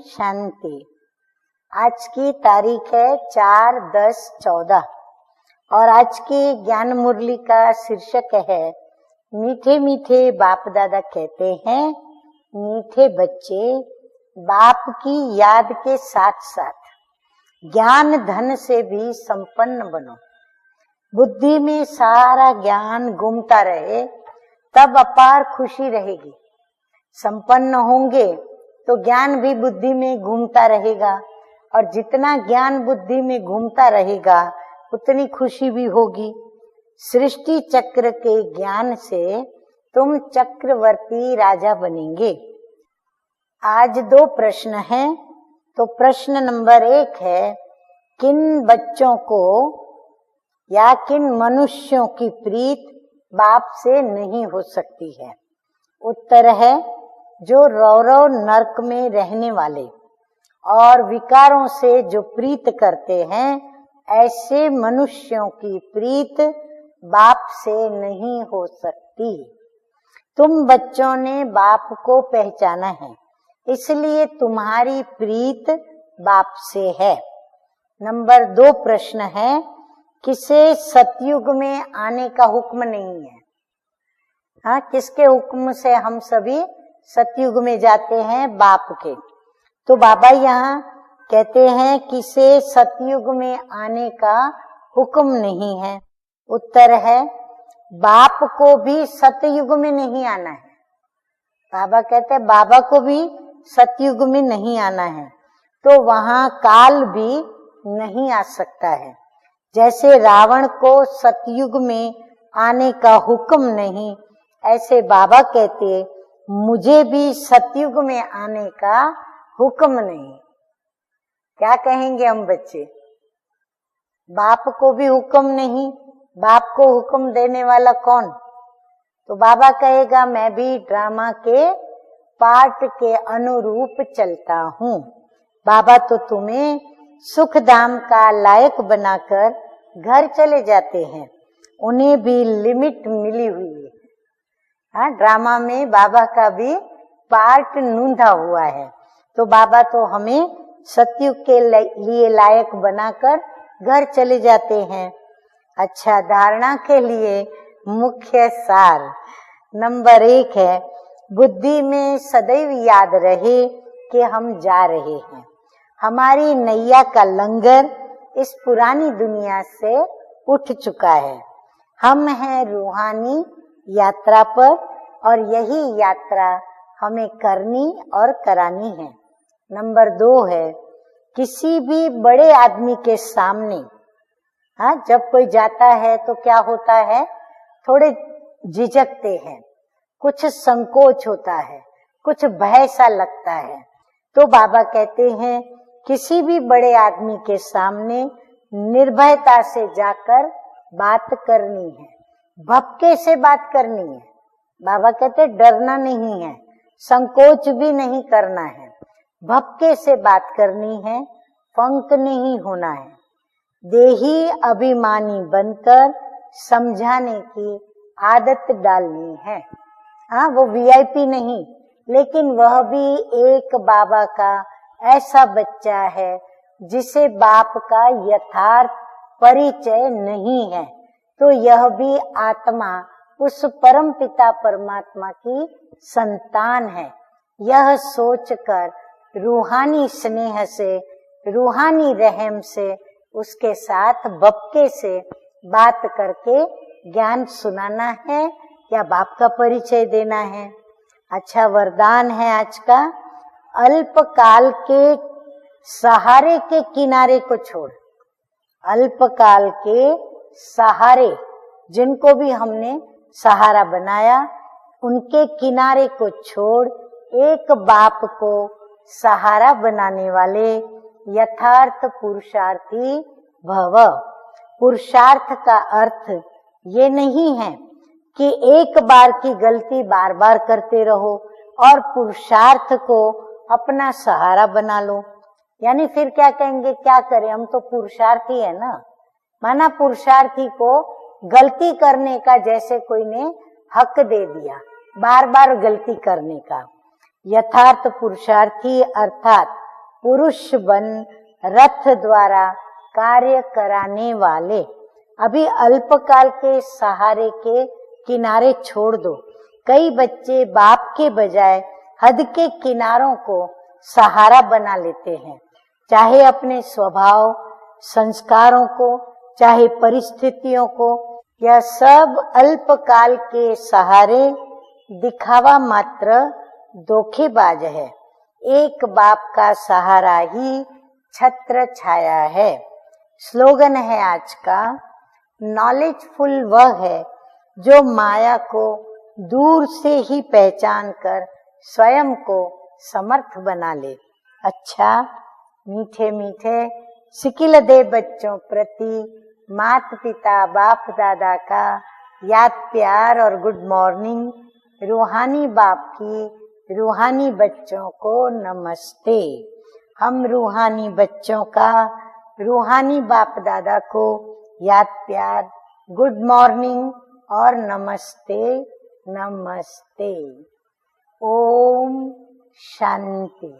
शांति। आज की तारीख है 4/10/14 और आज की ज्ञान मुरली का शीर्षक है मीठे मीठे बाप दादा कहते हैं मीठे बच्चे बाप की याद के साथ साथ ज्ञान धन से भी संपन्न बनो। बुद्धि में सारा ज्ञान घूमता रहे तब अपार खुशी रहेगी। संपन्न होंगे तो ज्ञान भी बुद्धि में घूमता रहेगा और जितना ज्ञान बुद्धि में घूमता रहेगा उतनी खुशी भी होगी। सृष्टि चक्र के ज्ञान से तुम चक्रवर्ती राजा बनेंगे। आज 2 प्रश्न हैं। तो प्रश्न नंबर 1 है, किन बच्चों को या किन मनुष्यों की प्रीत बाप से नहीं हो सकती है? उत्तर है, जो रौरव नरक में रहने वाले और विकारों से जो प्रीत करते हैं, ऐसे मनुष्यों की प्रीत बाप से नहीं हो सकती। तुम बच्चों ने बाप को पहचाना है, इसलिए तुम्हारी प्रीत बाप से है। नंबर 2 प्रश्न है, किसे सतयुग में आने का हुक्म नहीं है? हाँ, किसके हुक्म से हम सभी सतयुग में जाते हैं? बाप के। तो बाबा यहाँ कहते हैं किसे सतयुग में आने का हुक्म नहीं है। उत्तर है, बाप को भी सतयुग में नहीं आना है। बाबा कहते हैं बाबा को भी सतयुग में नहीं आना है, तो वहां काल भी नहीं आ सकता है। जैसे रावण को सतयुग में आने का हुक्म नहीं, ऐसे बाबा कहते मुझे भी सतयुग में आने का हुक्म नहीं। क्या कहेंगे हम बच्चे? बाप को भी हुक्म नहीं, बाप को हुक्म देने वाला कौन? तो बाबा कहेगा मैं भी ड्रामा के पार्ट के अनुरूप चलता हूँ। बाबा तो तुम्हें सुख धाम का लायक बनाकर घर चले जाते हैं, उन्हें भी लिमिट मिली हुई है। हाँ, ड्रामा में बाबा का भी पार्ट नूंधा हुआ है। तो बाबा तो हमें सतयुग के लिए लायक बनाकर घर चले जाते हैं। अच्छा, धारणा के लिए मुख्य सार नंबर 1 है, बुद्धि में सदैव याद रहे कि हम जा रहे हैं। हमारी नैया का लंगर इस पुरानी दुनिया से उठ चुका है। हम हैं रूहानी यात्रा पर और यही यात्रा हमें करनी और करानी है। नंबर 2 है, किसी भी बड़े आदमी के सामने, हाँ, जब कोई जाता है तो क्या होता है, थोड़े झिझकते हैं, कुछ संकोच होता है, कुछ भय सा लगता है। तो बाबा कहते हैं किसी भी बड़े आदमी के सामने निर्भयता से जाकर बात करनी है, भपके से बात करनी है। बाबा कहते डरना नहीं है, संकोच भी नहीं करना है, भपके से बात करनी है, पंक नहीं होना है। देही अभिमानी बनकर समझाने की आदत डालनी है। हाँ, वो वीआईपी नहीं, लेकिन वह भी एक बाबा का ऐसा बच्चा है जिसे बाप का यथार्थ परिचय नहीं है। तो यह भी आत्मा उस परम पिता परमात्मा की संतान है। यह सोचकर रूहानी स्नेह से, रूहानी रहम से, उसके साथ बपके से बात करके ज्ञान सुनाना है या बाप का परिचय देना है। अच्छा, वरदान है आज का, अल्पकाल के सहारे के किनारे को छोड़। अल्पकाल के सहारे, जिनको भी हमने सहारा बनाया, उनके किनारे को छोड़ एक बाप को सहारा बनाने वाले यथार्थ पुरुषार्थी भव। पुरुषार्थ का अर्थ ये नहीं है कि एक बार की गलती बार बार करते रहो और पुरुषार्थ को अपना सहारा बना लो। यानी फिर क्या कहेंगे, क्या करें, हम तो पुरुषार्थी है ना। माना पुरुषार्थी को गलती करने का जैसे कोई ने हक दे दिया, बार बार गलती करने का। यथार्थ पुरुषार्थी अर्थात पुरुष बन रथ द्वारा कार्य कराने वाले। अभी अल्पकाल के सहारे के किनारे छोड़ दो। कई बच्चे बाप के बजाय हद के किनारों को सहारा बना लेते हैं, चाहे अपने स्वभाव, संस्कारों को, चाहे परिस्थितियों को। यह सब अल्पकाल के सहारे दिखावा मात्र धोखेबाज है। एक बाप का सहारा ही छत्र छाया है। स्लोगन है आज का, नॉलेजफुल वह है जो माया को दूर से ही पहचान कर स्वयं को समर्थ बना ले। अच्छा, मीठे मीठे सिकिलदे बच्चों प्रति माता पिता बाप दादा का याद प्यार और गुड मॉर्निंग। रूहानी बाप की रूहानी बच्चों को नमस्ते। हम रूहानी बच्चों का रूहानी बाप दादा को याद प्यार, गुड मॉर्निंग और नमस्ते नमस्ते। ओम शांति।